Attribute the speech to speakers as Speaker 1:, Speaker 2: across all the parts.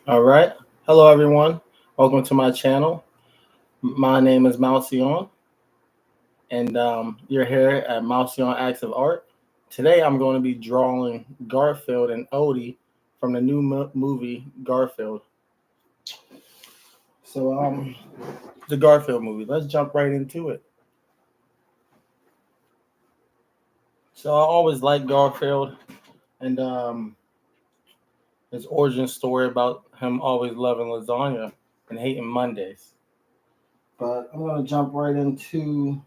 Speaker 1: All right. Hello, everyone. Welcome to my channel. My name is Malcion, and you're here at Malcion Acts of Art. Today, I'm going to be drawing Garfield and Odie from the new movie Garfield. So, the Garfield movie. Let's jump right into it. So, I always liked Garfield and his origin story about him always loving lasagna and hating Mondays. But I'm going to jump right into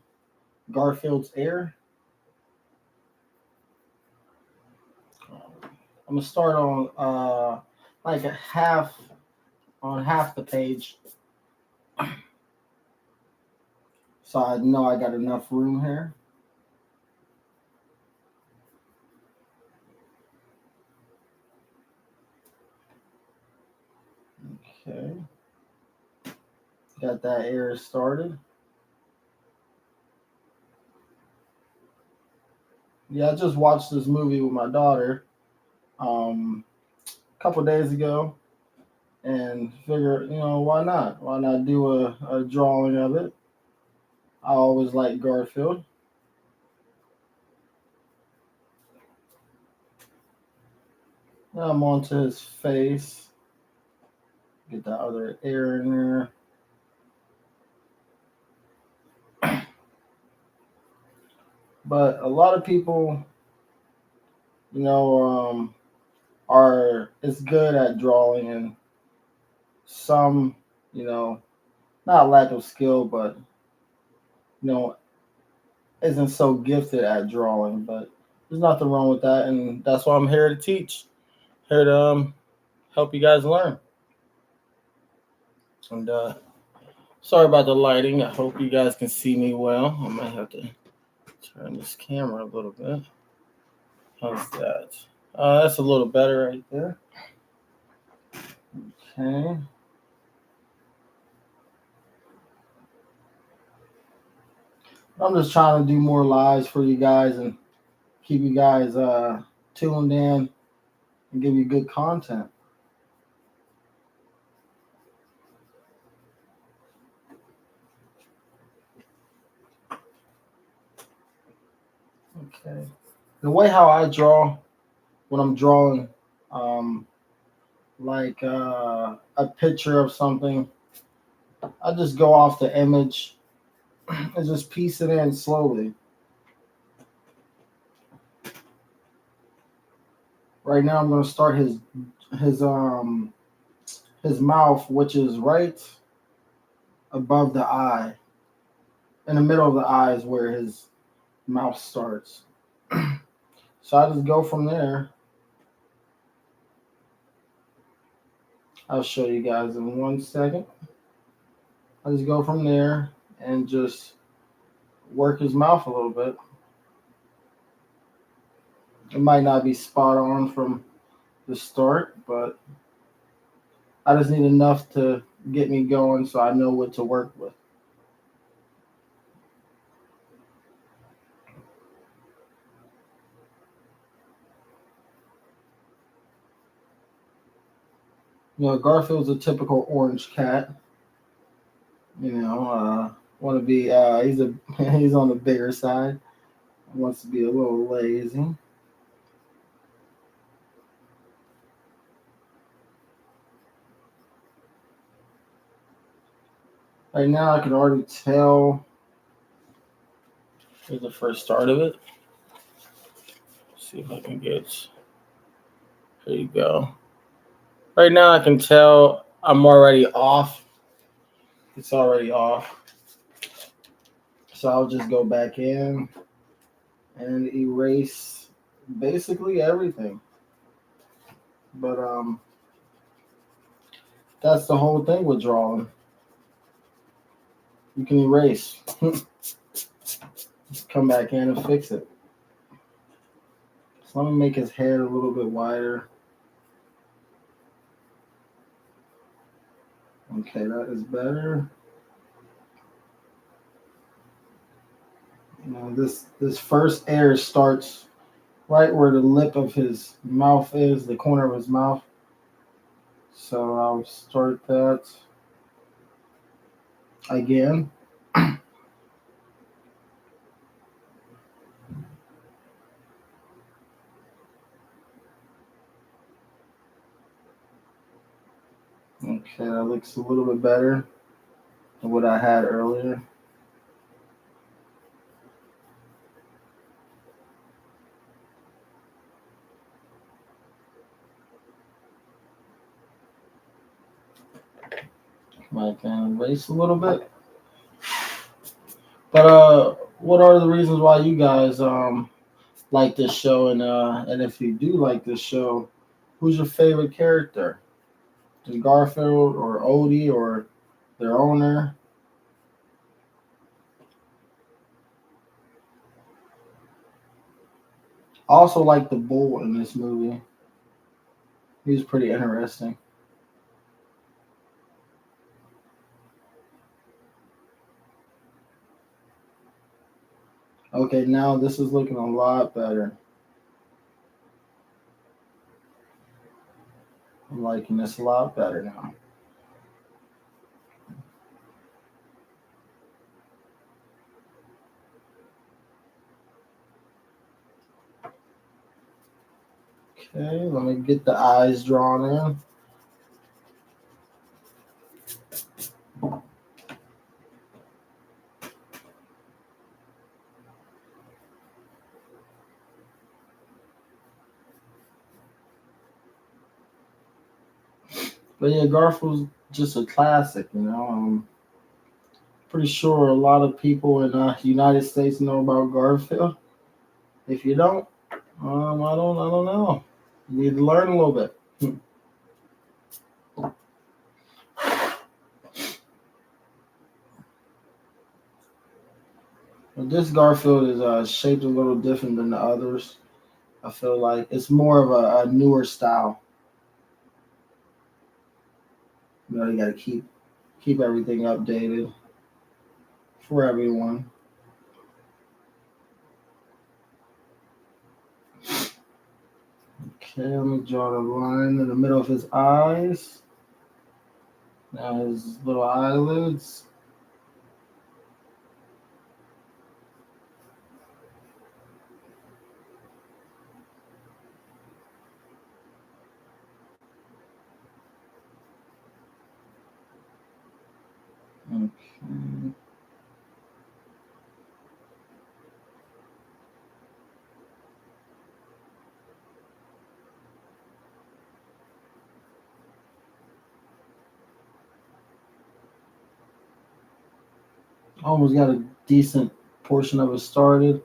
Speaker 1: Garfield's air. I'm gonna start on like a half the page, so I know I got enough room here. Okay, got that area started. Yeah, I just watched this movie with my daughter a couple days ago, and figured, why not? Why not do a drawing of it? I always like Garfield. Now I'm onto his face. Get that other air in there. But a lot of people, you know, are is good at drawing, and some, you know, not lack of skill, but you know, isn't so gifted at drawing. But there's nothing wrong with that, and that's why I'm here to teach, here to help you guys learn. And sorry about the lighting. I hope you guys can see me well. I might have to turn this camera a little bit. How's that? That's a little better right there. Okay. I'm just trying to do more lives for you guys and keep you guys tuned in and give you good content. Okay. The way how I draw when I'm drawing, um, like a picture of something, I just go off the image and just piece it in slowly. Right now, I'm gonna start his um his mouth, which is right above the eye. In the middle of the eye is where his mouth starts. So I just go from there. I'll show you guys in 1 second. I just go from there and just work his mouth a little bit. It might not be spot on from the start, but I just need enough to get me going so I know what to work with. Garfield's a typical orange cat. Want to be he's a he's on the bigger side. Wants to be a little lazy. Right now, I can already tell. Here's the first start of it. See if I can get. There you go. Right now, I can tell I'm already off. It's already off. So I'll just go back in and erase basically everything. But that's the whole thing with drawing. You can erase. Just come back in and fix it. So let me make his head a little bit wider. Okay, that is better. This first air starts right where the lip of his mouth is, the corner of his mouth. So I'll start that again. Okay, that looks a little bit better than what I had earlier. Might can erase a little bit. But what are the reasons why you guys like this show, and if you do like this show, who's your favorite character? Is Garfield or Odie or their owner? I also like the bull in this movie. He was pretty interesting. Okay, now this is looking a lot better. I'm liking this a lot better now. Okay, let me get the eyes drawn in. But yeah, Garfield's just a classic, you know. I'm pretty sure a lot of people in the United States know about Garfield. If you don't, I don't know. You need to learn a little bit. But this Garfield is shaped a little different than the others. I feel like it's more of a newer style. You know, you got to keep everything updated for everyone. Okay, let me draw the line in the middle of his eyes. Now his little eyelids. Okay. Almost got a decent portion of it started.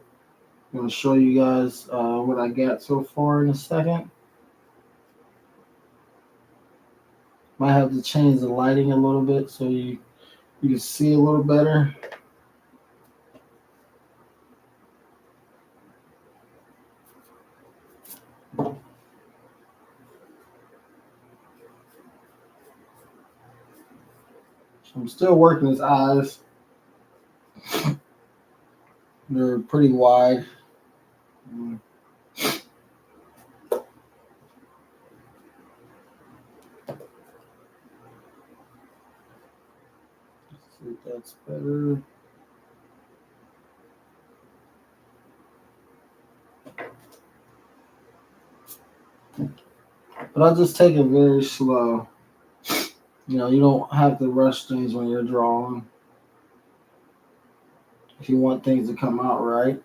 Speaker 1: I'm gonna show you guys what I got so far in a second. Might have to change the lighting a little bit so you can see a little better. So I'm still working his eyes. They're pretty wide. Mm, let's see if that's better. But I'll just take it very slow. You know, you don't have to rush things when you're drawing if you want things to come out right.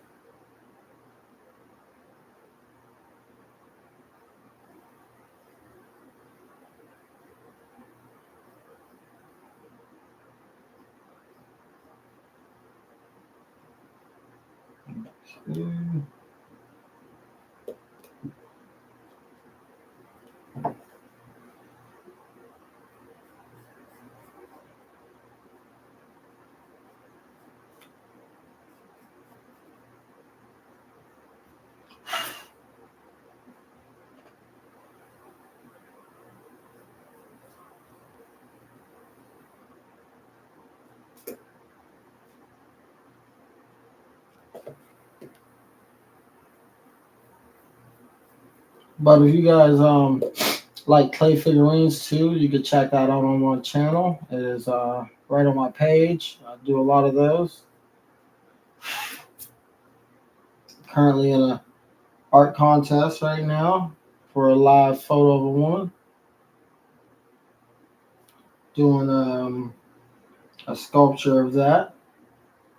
Speaker 1: Okay. But if you guys like clay figurines too, you can check that out on my channel. It is right on my page. I do a lot of those. Currently in a art contest right now for a live photo of a woman. Doing a sculpture of that.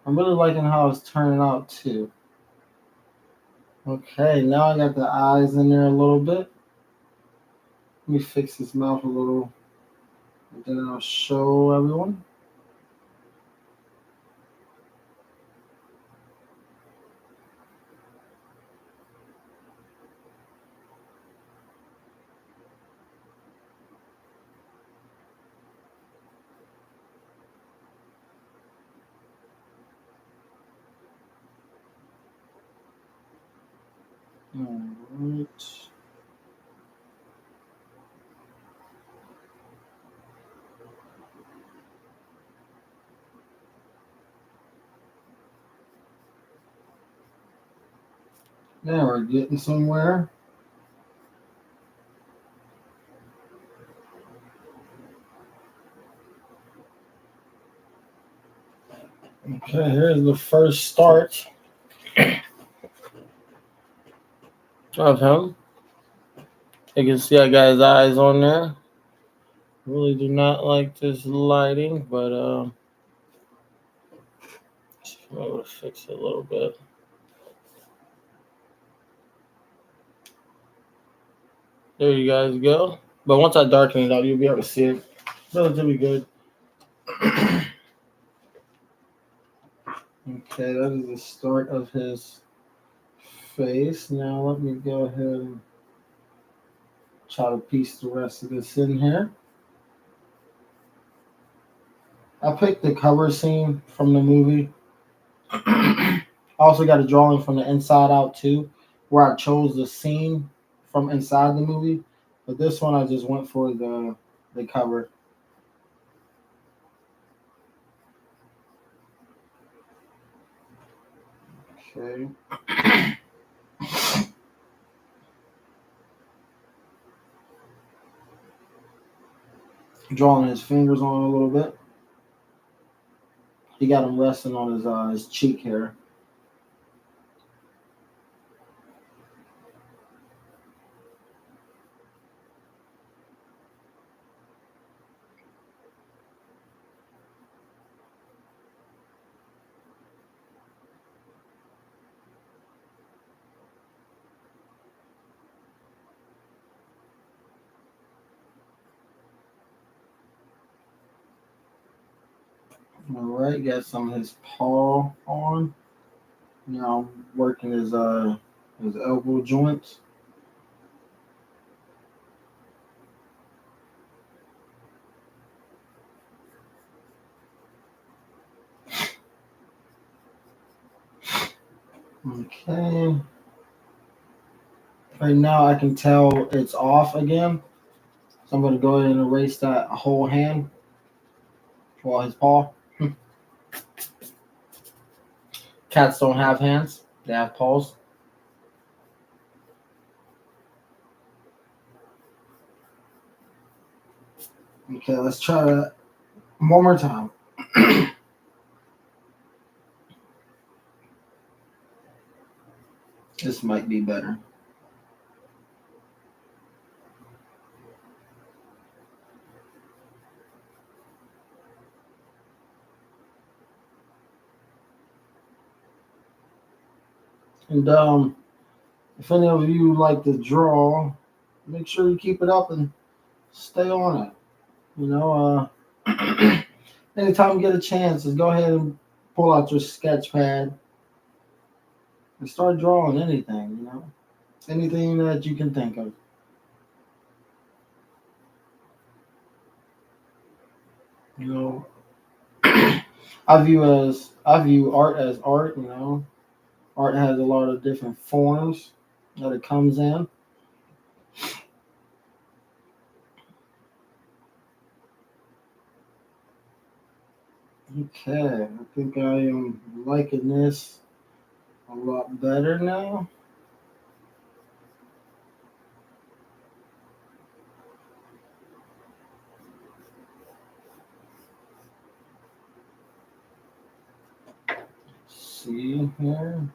Speaker 1: I'm really liking how it's turning out too. Okay, now I got the eyes in there a little bit. Let me fix his mouth a little, and then I'll show everyone. Alright. Now we're getting somewhere. Okay, here's the first start of him. You can see I got his eyes on there. Really do not like this lighting, but I'm able to fix it a little bit. There you guys go. But once I darken it out, you'll be able to see it relatively good. Okay, that is the start of his face. Now let me go ahead and try to piece the rest of this in here. I picked the cover scene from the movie. I also got a drawing from the inside out too, where I chose the scene from inside the movie. But this one I just went for the cover. Okay. Drawing his fingers on it a little bit. He got him resting on his cheek here. All right, got some of his paw on. Now working his elbow joints. Okay. Right now I can tell it's off again. So I'm gonna go ahead and erase that whole hand. Well, his paw. Cats don't have hands. They have paws. Okay, let's try that one more time. This might be better. And if any of you like to draw, make sure you keep it up and stay on it. You know, anytime you get a chance, just go ahead and pull out your sketch pad and start drawing anything. You know, anything that you can think of. You know, I view art as art. You know, art has a lot of different forms that it comes in. Okay, I think I am liking this a lot better now. see here.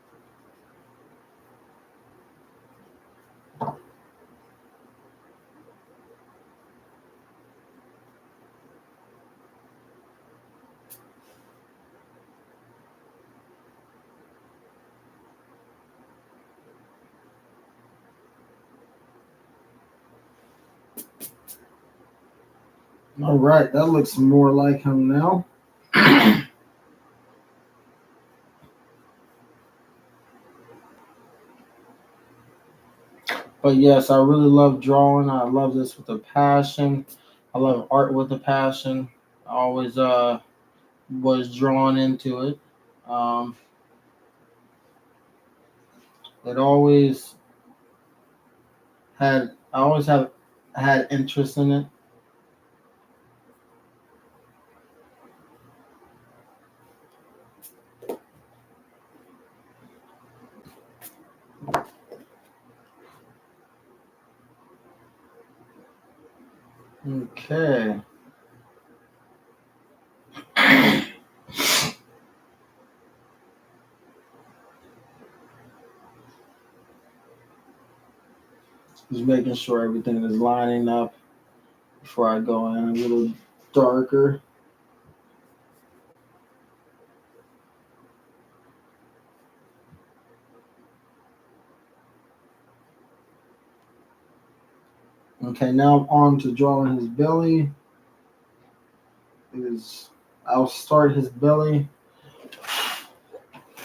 Speaker 1: All right, that looks more like him now. But yes, I really love drawing. I love this with a passion. I love art with a passion. I always was drawn into it. Um, it always I always have had interest in it. Okay. Just making sure everything is lining up before I go in a little darker. Okay, now I'm on to drawing his belly. Is I'll start his belly.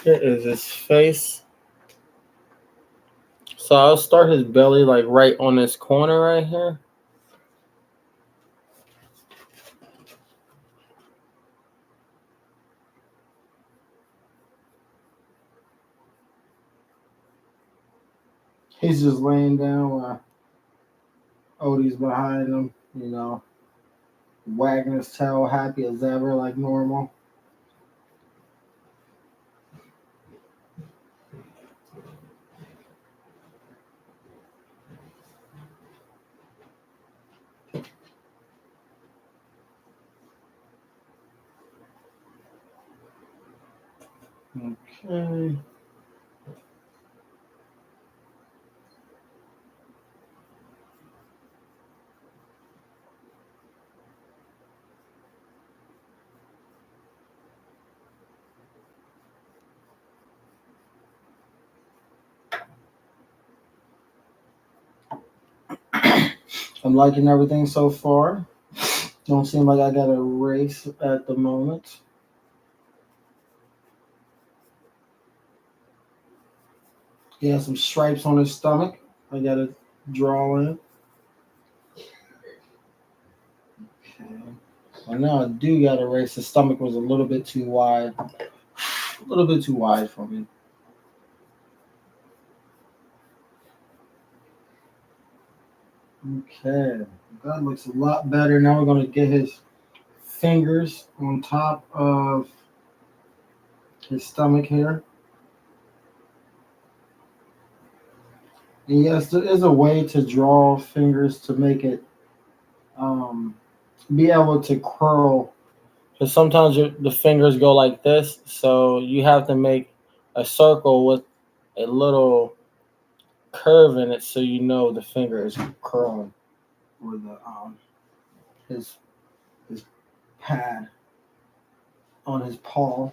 Speaker 1: Here is his face. So I'll start his belly like right on this corner right here. He's just laying down while Odie's behind him, wagging his tail, happy as ever, like normal. Okay. I'm liking everything so far. Don't seem like I got a race at the moment. He has some stripes on his stomach. I gotta draw in. Okay. Well, now I do got a race. His stomach was a little bit too wide. A little bit too wide for me. Okay. That looks a lot better. Now we're gonna get his fingers on top of his stomach here. And yes, there is a way to draw fingers to make it um, be able to curl. Because sometimes the fingers go like this, so you have to make a circle with a little curve in it, so you know the finger is curling, or the his his pad on his paw.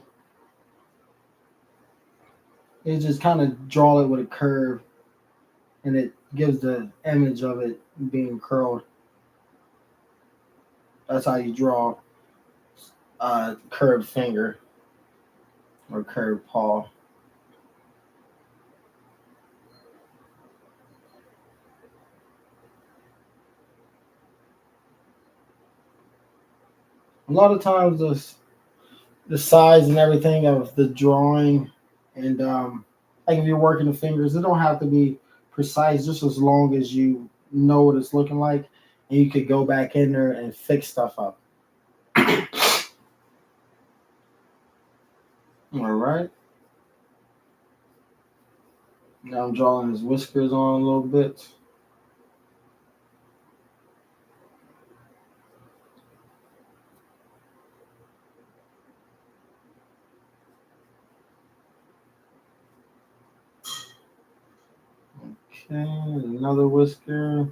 Speaker 1: You just kind of draw it with a curve, and it gives the image of it being curled. That's how you draw a curved finger or curved paw. A lot of times, the size and everything of the drawing, and like if you're working the fingers, it don't have to be precise, just as long as you know what it's looking like, and you could go back in there and fix stuff up. All right. Now I'm drawing his whiskers on a little bit. Okay, another whisker.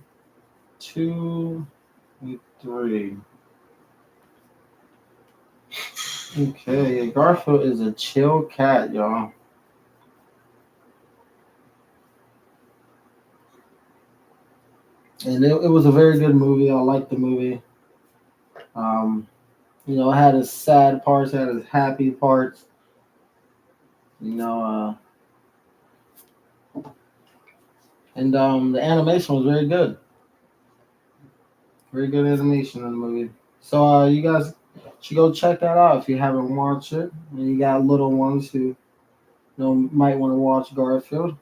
Speaker 1: 2 and 3. Okay, yeah, Garfield is a chill cat, y'all. And it was a very good movie. I liked the movie. Um, it had its sad parts, it had its happy parts. You know, and the animation was very good. Very good animation in the movie. So you guys should go check that out if you haven't watched it. And you got little ones who might want to watch Garfield.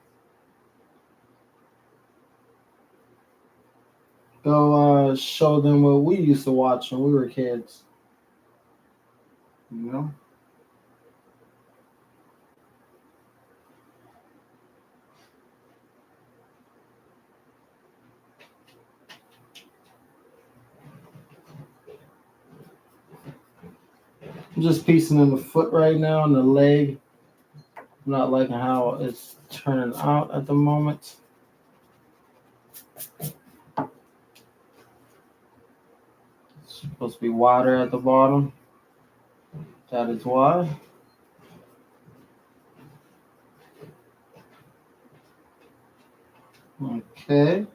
Speaker 1: Go show them what we used to watch when we were kids. You know, I'm just piecing in the foot right now and the leg. I'm not liking how it's turning out at the moment. It's supposed to be wider at the bottom. That is why. Okay.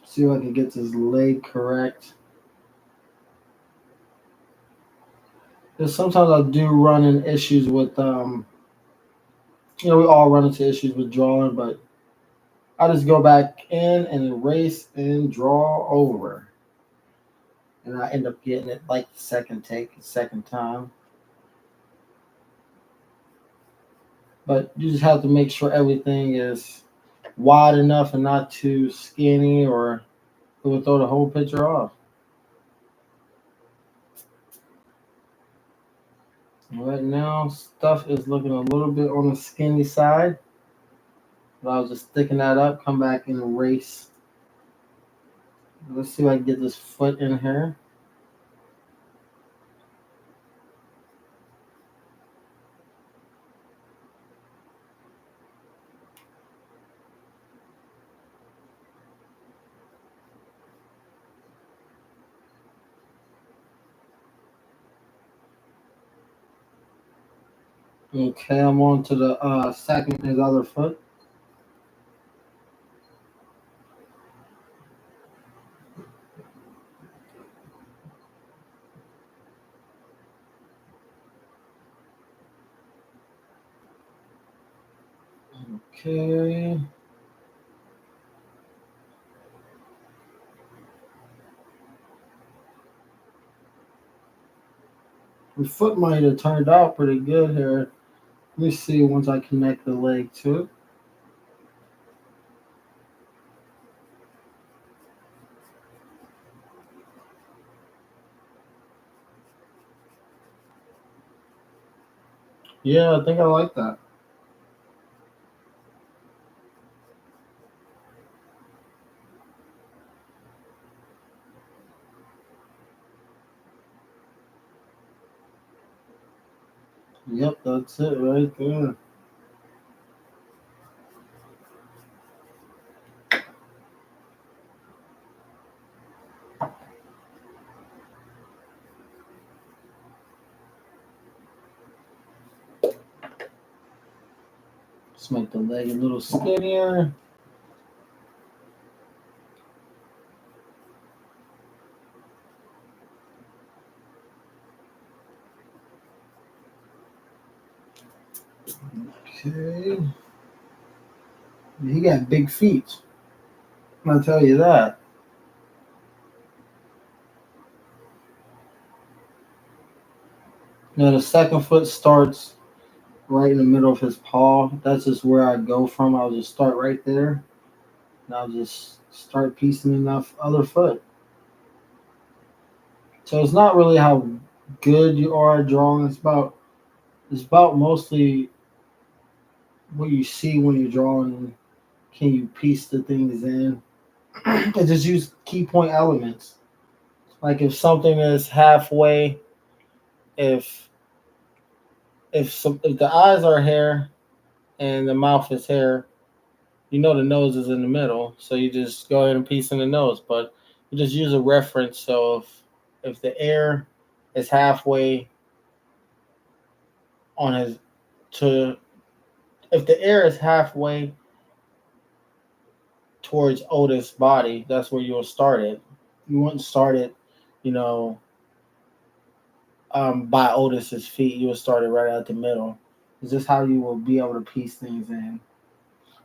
Speaker 1: See if I can get this leg correct. Because sometimes I do run in issues with we all run into issues with drawing, but I just go back in and erase and draw over. And I end up getting it like the second take, the second time. But you just have to make sure everything is wide enough and not too skinny, or it will throw the whole picture off. Right now, stuff is looking a little bit on the skinny side. But I was just sticking that up, come back and erase. Let's see if I can get this foot in here. Okay, I'm on to the second, his other foot. Okay. The foot might have turned out pretty good here. Let me see once I connect the leg to it. Yeah, I think I like that. Yep, that's it right there. Just make the leg a little skinnier. Okay. He got big feet. I'll tell you that. Now the second foot starts right in the middle of his paw. That's just where I go from. I'll just start right there. And I'll just start piecing in that other foot. So it's not really how good you are at drawing. It's about mostly what you see when you're drawing. Can you piece the things in? And just use key point elements. Like if something is halfway, if if the eyes are hair and the mouth is hair, you know the nose is in the middle, so you just go ahead and piece in the nose. But you just use a reference. So if the air is halfway on his to if the air is halfway towards Otis' body, that's where you'll start it. You wouldn't start it, you know, by Otis's feet. You will start it right at the middle. It's just how you will be able to piece things in.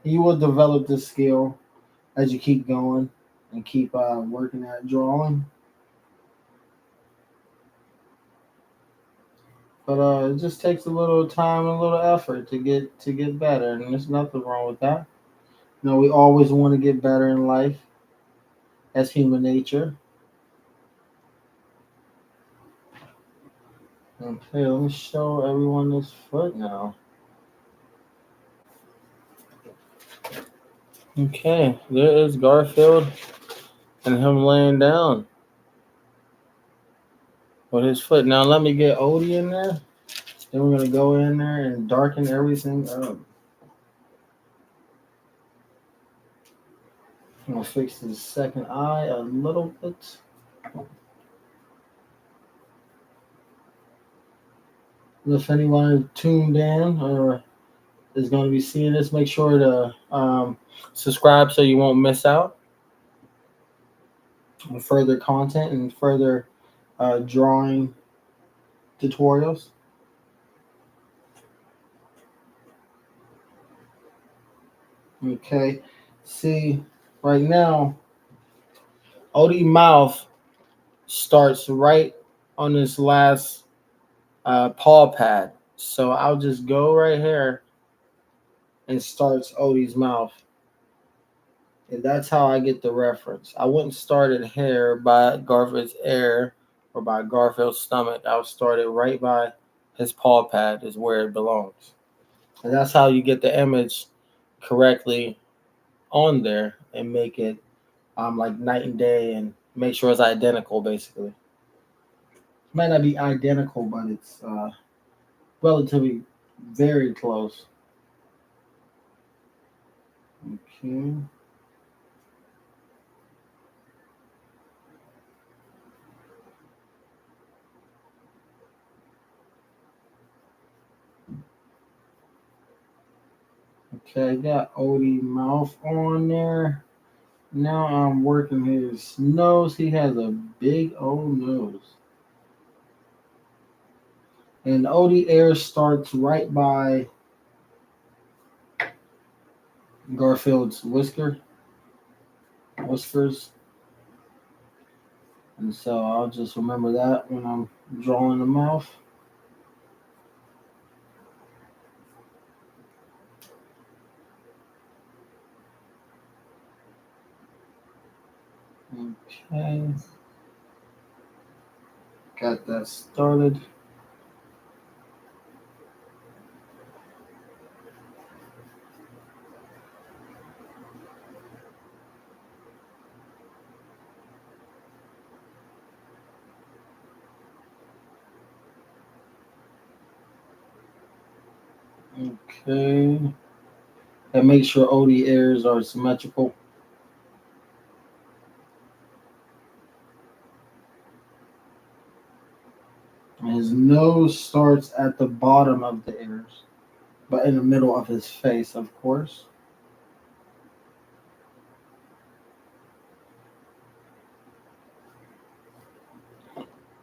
Speaker 1: You will develop this skill as you keep going and keep working at drawing. But it just takes a little time and a little effort to get better, and there's nothing wrong with that. You know, we always want to get better in life as human nature. Okay, let me show everyone this foot now. Okay, there is Garfield and him laying down with his foot. Now let me get Odie in there. Then we're gonna go in there and darken everything up. I'm gonna fix his second eye a little bit. If anyone tuned in or is going to be seeing this, make sure to subscribe so you won't miss out on further content and further drawing tutorials. Okay, see, right now, Odie mouth starts right on this last paw pad. So I'll just go right here and starts Odie's mouth. And that's how I get the reference. I wouldn't start it here by Garfield's ear or by Garfield's stomach. I'll start it right by his paw pad is where it belongs. And that's how you get the image correctly on there and make it like night and day and make sure it's identical basically. It might not be identical, but it's relatively very close. Okay. Okay, I got Odie mouth on there. Now I'm working his nose. He has a big old nose. And Odie air starts right by Garfield's whiskers. And so I'll just remember that when I'm drawing the mouth. Okay. Got that started. Okay. And make sure Odie airs are symmetrical. And his nose starts at the bottom of the ears, but in the middle of his face, of course.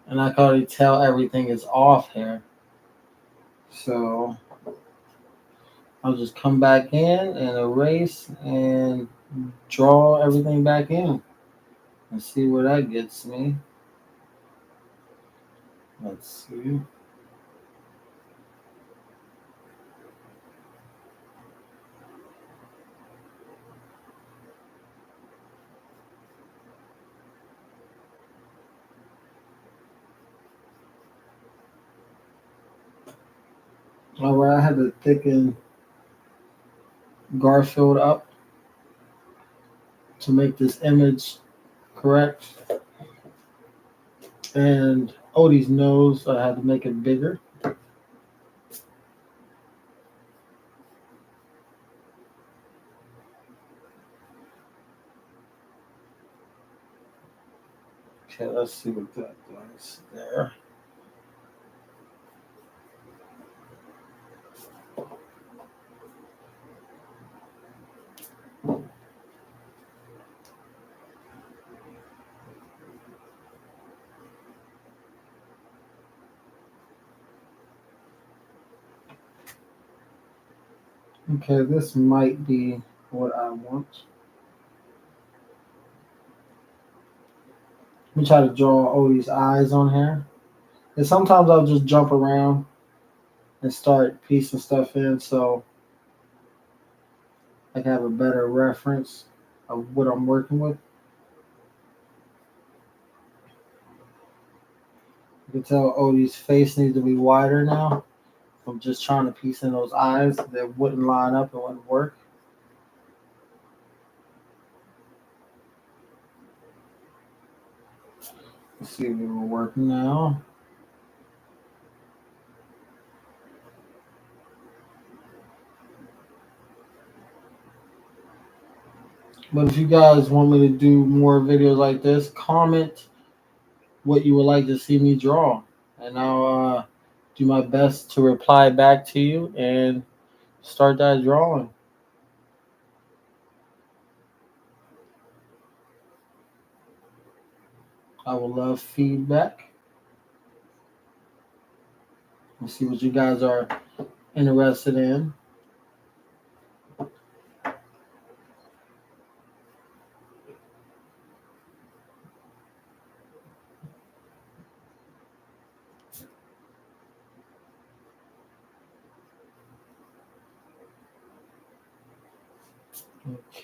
Speaker 1: And I can already tell everything is off here. So I'll just come back in and erase and draw everything back in and see where that gets me. Let's see. All right, I had to thicken Garfield up to make this image correct. And Odie's nose, I had to make it bigger. Okay, let's see what that does there. Okay, this might be what I want. Let me try to draw Odie's eyes on here. And sometimes I'll just jump around and start piecing stuff in so I can have a better reference of what I'm working with. You can tell Odie's face needs to be wider now. I'm just trying to piece in those eyes that wouldn't line up and wouldn't work. Let's see if it will work now. But if you guys want me to do more videos like this, comment what you would like to see me draw. And I'll do my best to reply back to you and start that drawing. I would love feedback. Let's see what you guys are interested in.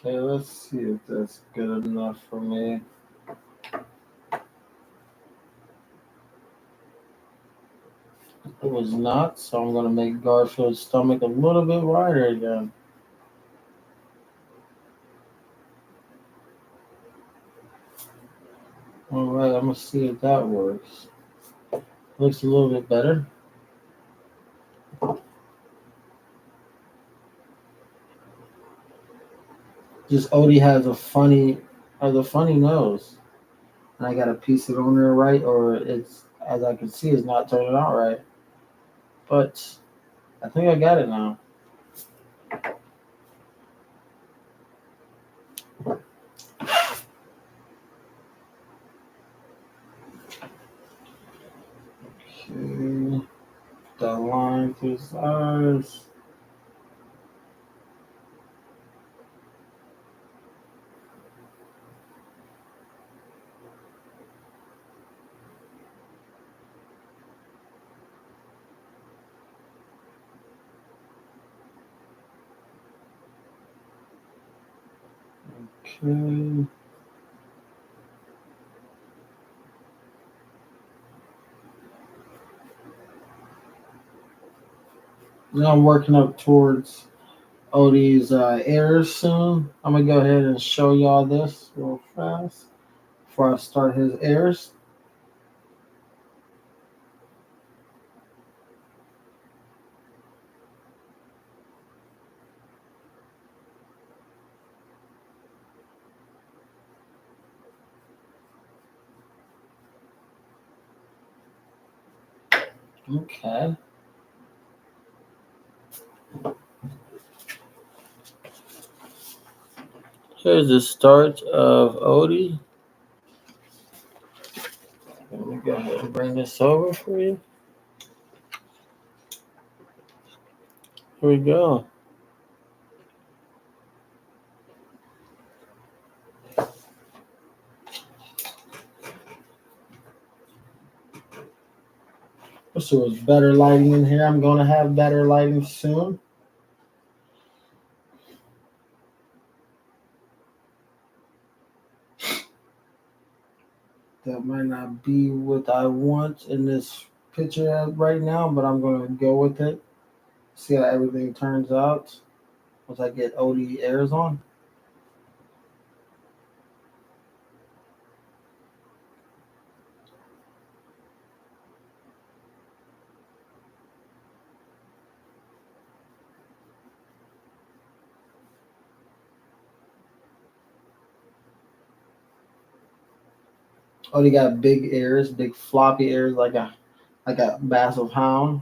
Speaker 1: Okay, let's see if that's good enough for me. It was not, so I'm going to make Garfield's stomach a little bit wider again. All right, I'm going to see if that works. Looks a little bit better. Just Odie has a funny nose, and I got to piece it on there right, or it's as I can see, it's not turning out right. But I think I got it now. Okay, that line through his eyes. Okay. Now I'm working up towards Odie's ears soon. I'm gonna go ahead and show y'all this real fast before I start his ears. Okay. Here's the start of Odie. Let me go ahead and bring this over for you. Here we go. Wish there was better lighting in here. I'm gonna have better lighting soon. That might not be what I want in this picture right now, but I'm gonna go with it. See how everything turns out once I get Odie airs on. Oh, they got big ears, big floppy ears, like a Basset Hound.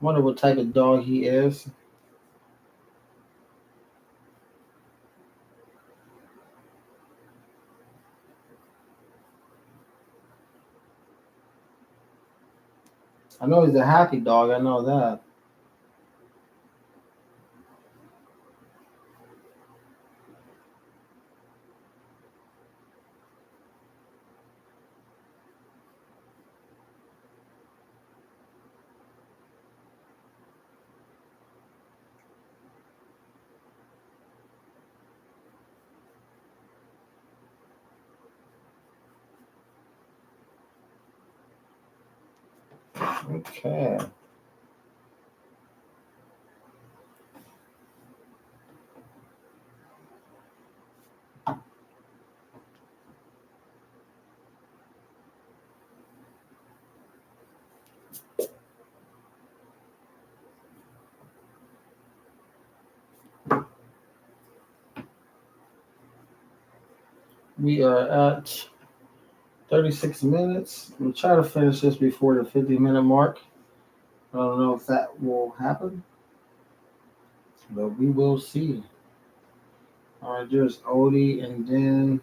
Speaker 1: Wonder what type of dog he is. I know he's a happy dog. I know that. Okay. We are at 36 minutes. We'll try to finish this before the 50-minute mark. I don't know if that will happen, but we will see. All right, there's Odie, and then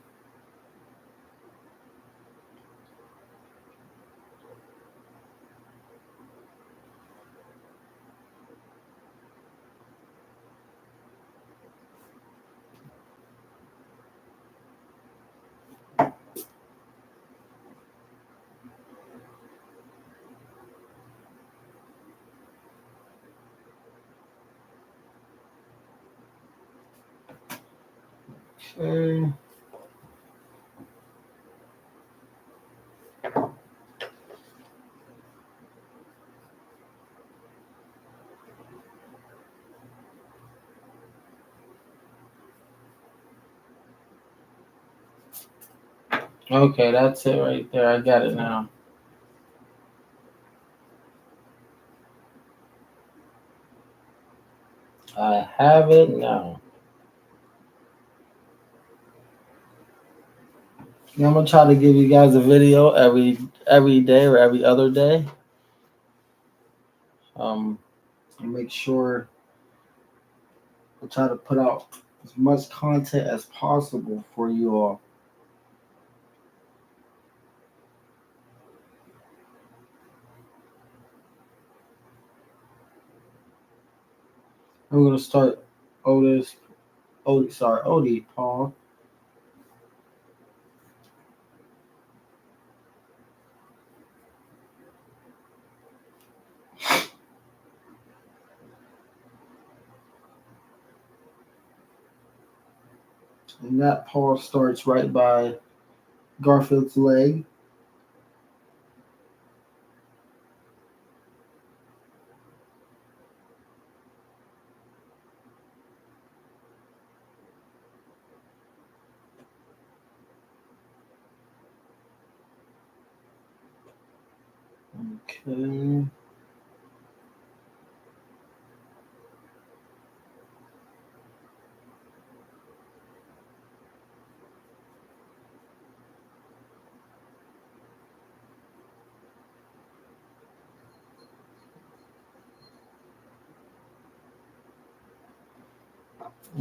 Speaker 1: okay. Okay, that's it right there. I got it now. I have it now. Yeah, I'm gonna try to give you guys a video every day or every other day. Um, make sure I try to put out as much content as possible for you all. I'm gonna start Otis, Odie, Paul. And that paw starts right by Garfield's leg. Okay.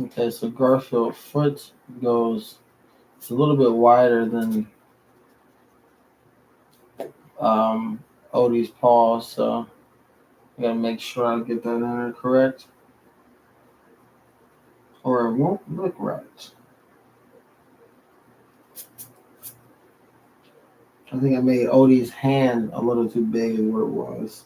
Speaker 1: Okay, so Garfield foot goes, it's a little bit wider than Odie's paw, so I gotta make sure I get that in there correct, or it won't look right. I think I made Odie's hand a little too big is what it was.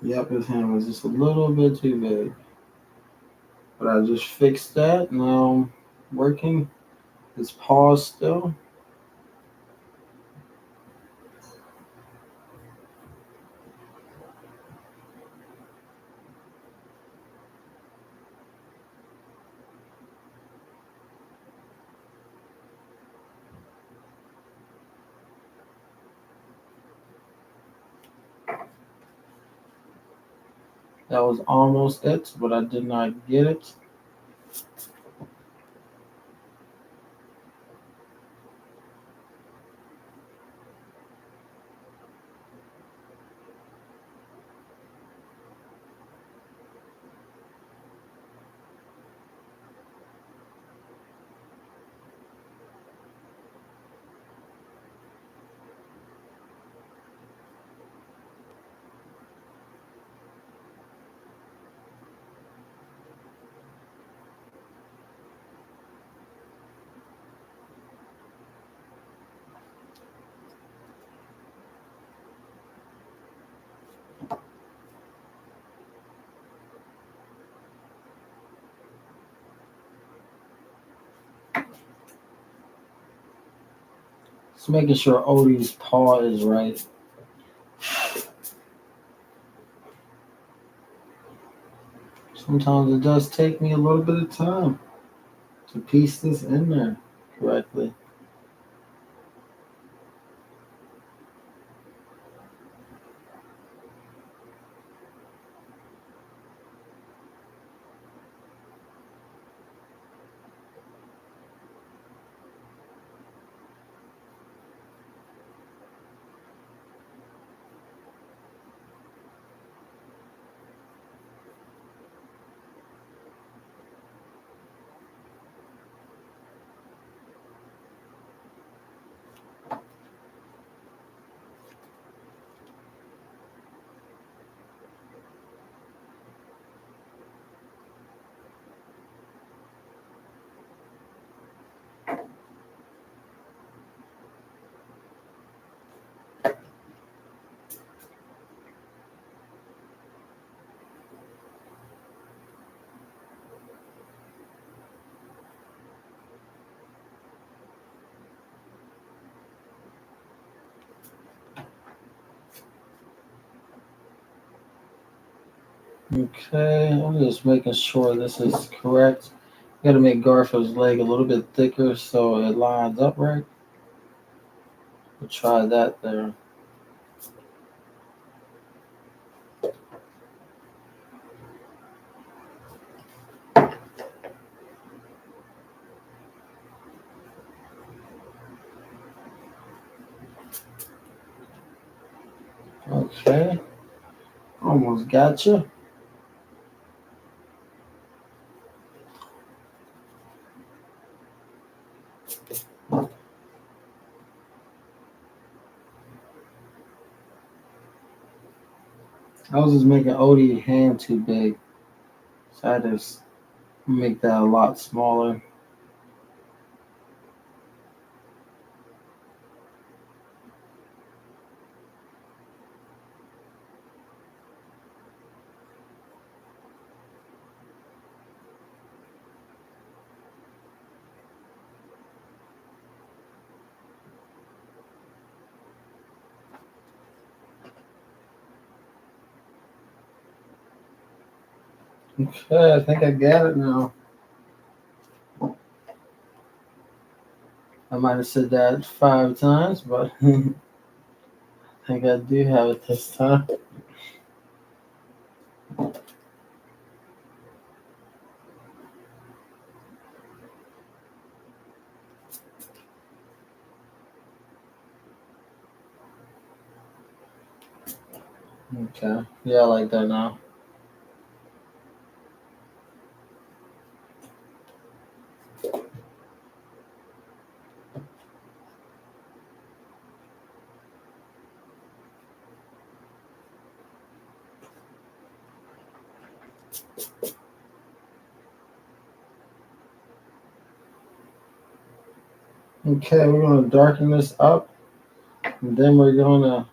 Speaker 1: Yep, his hand was just a little bit too big. But I just fixed that. Now working his paws still. That was almost it, but I did not get it. Just making sure Odie's paw is right. Sometimes it does take me a little bit of time to piece this in there correctly. Okay, I'm just making sure this is correct. Got to make Garfield's leg a little bit thicker so it lines up right. We'll try that there. Okay, almost got you. I was just making Odie's hand too big, so I just make that a lot smaller. Okay, I think I got it now. I might have said that 5 times, but I think I do have it this time. Okay, yeah, I like that now. Okay, we're gonna darken this up, and then we're gonna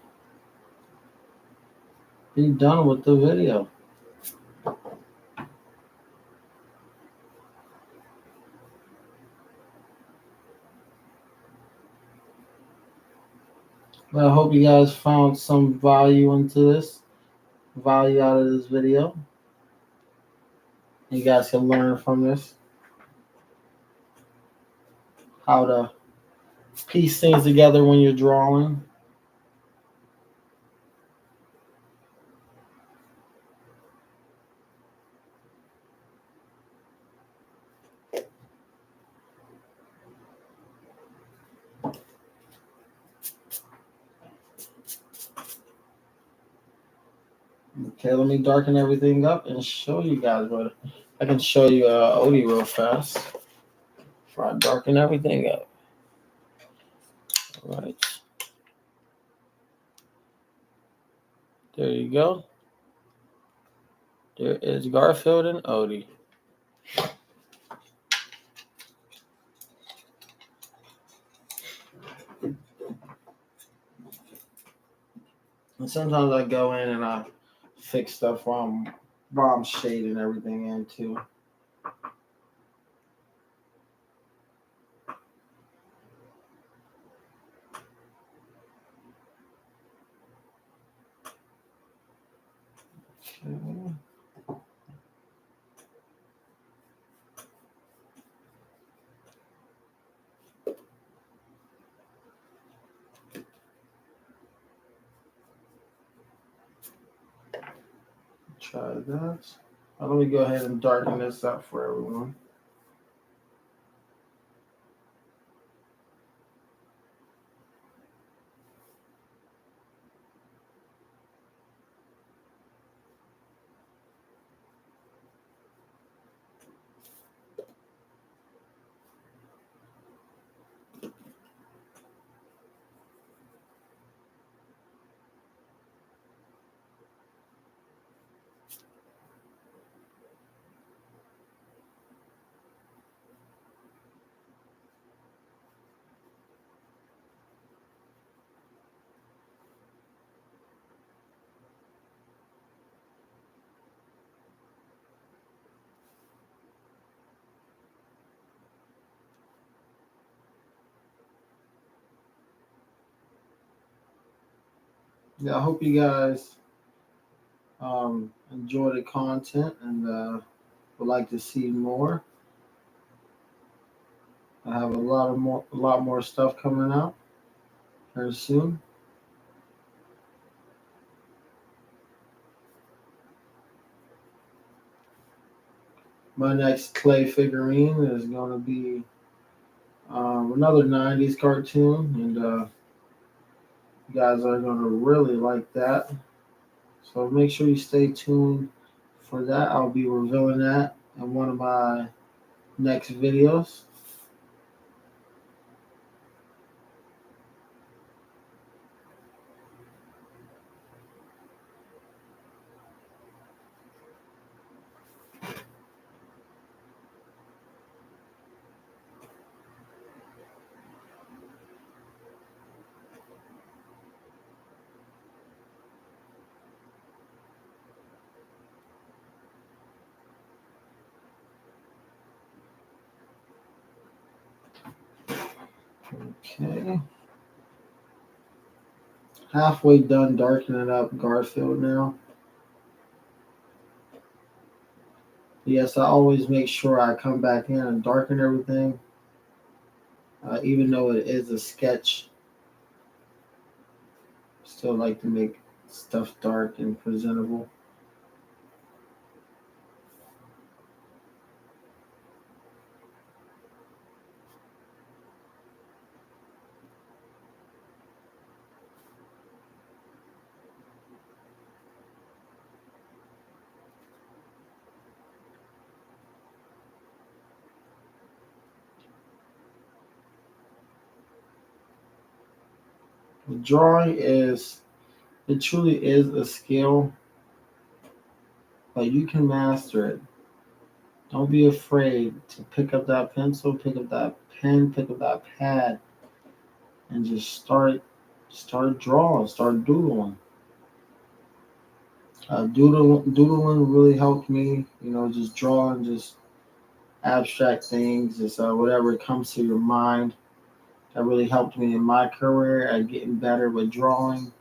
Speaker 1: be done with the video. Well, I hope you guys found some value value out of this video. You guys can learn from this how to piece things together when you're drawing. Okay, let me darken everything up and show you guys what I can show you Odie real fast before I darken everything up. All right. There you go. There is Garfield and Odie. And sometimes I go in and I fix stuff while I'm shading everything in too. try that. Let me go ahead and darken this up for everyone. Yeah, I hope you guys enjoy the content and would like to see more. I have a lot more stuff coming out very soon. My next clay figurine is going to be another '90s cartoon, and you guys are going to really like that. So make sure you stay tuned for that. I'll be revealing that in one of my next videos. Okay. Halfway done darkening up Garfield now. Yes, I always make sure I come back in and darken everything, even though it is a sketch. Still like to make stuff dark and presentable. Drawing it truly is a skill, but you can master it. Don't be afraid to pick up that pencil, pick up that pen, pick up that pad, and just start drawing, start doodling. Doodling really helped me, just drawing, just abstract things, just whatever comes to your mind. That really helped me in my career at getting better with drawing.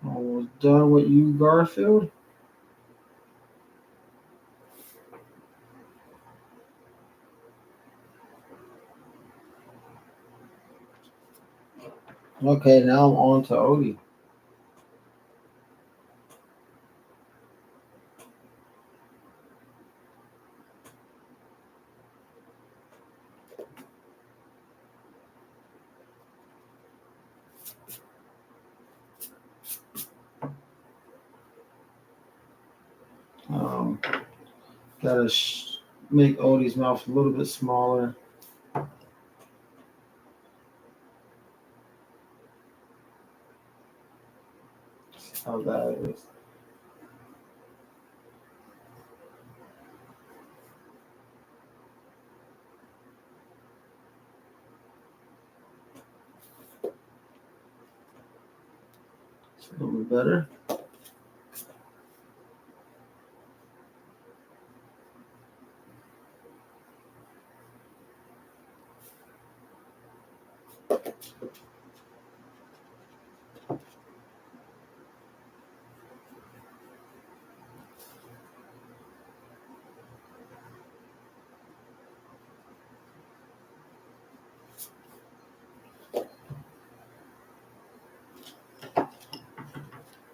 Speaker 1: Almost done with you, Garfield. Okay, now I'm on to Odie. Um, gotta make Odie's mouth a little bit smaller. How that is. It's a little bit better.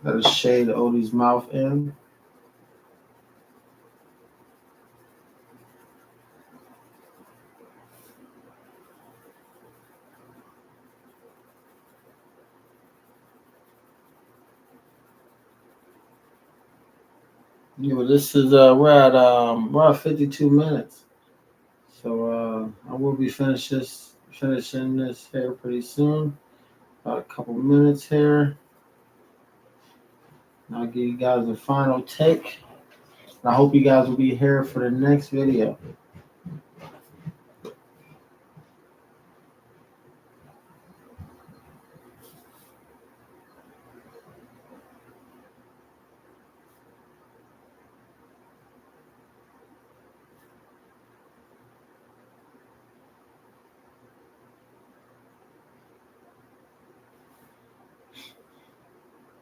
Speaker 1: Let us shade Odie's mouth in. Yeah, well, this is we're at 52 minutes, so I will be finishing this here pretty soon. About a couple minutes here. And I'll give you guys a final take. And I hope you guys will be here for the next video.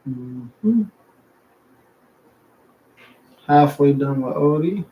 Speaker 1: Mm-hmm. Halfway done with Odie.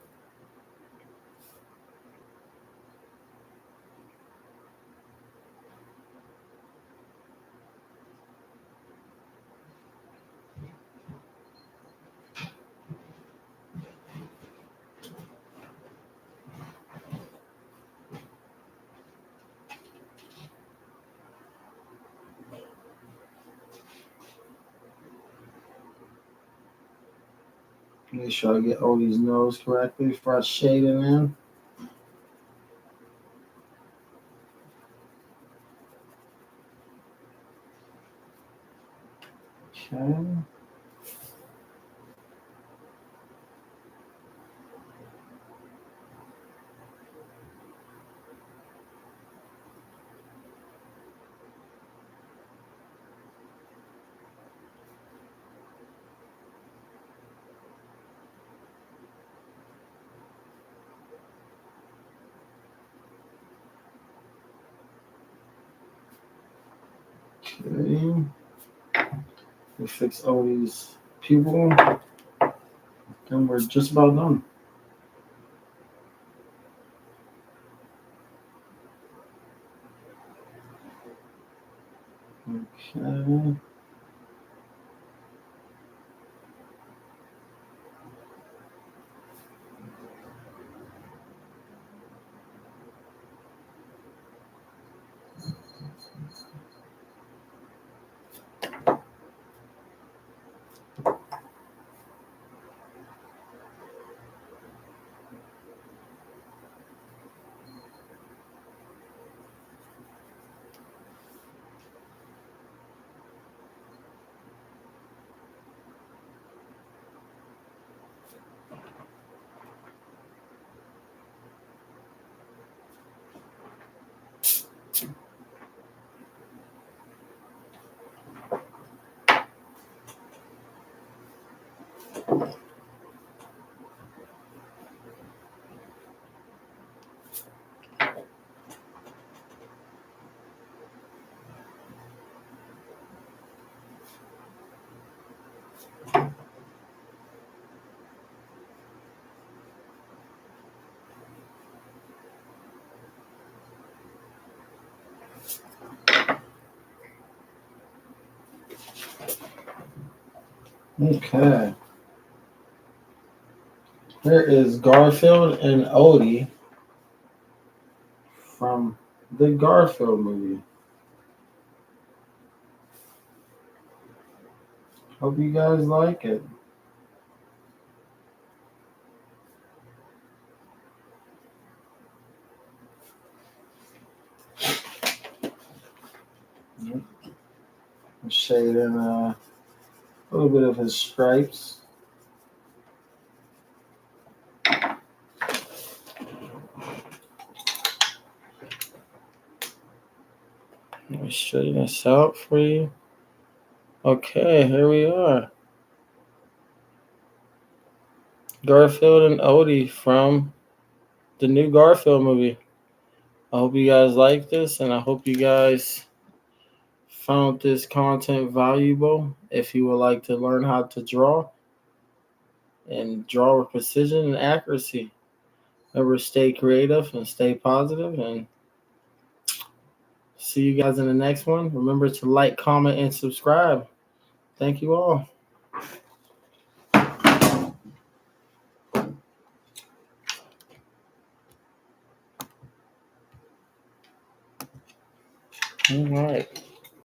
Speaker 1: Make sure I get Odie's nose correctly before I shade it in. Okay. Okay. We fix Odie's pupil. And we're just about done. Okay. Okay. Here is Garfield and Odie from the Garfield movie. Hope you guys like it. Shade in a little bit of his stripes. Let me straighten this out for you. Okay, here we are. Garfield and Odie from the new Garfield movie. I hope you guys like this, and I hope you guys found this content valuable, if you would like to learn how to draw and draw with precision and accuracy, remember, stay creative and stay positive, and see you guys in the next one. Remember to like, comment, and subscribe. Thank you all. All right.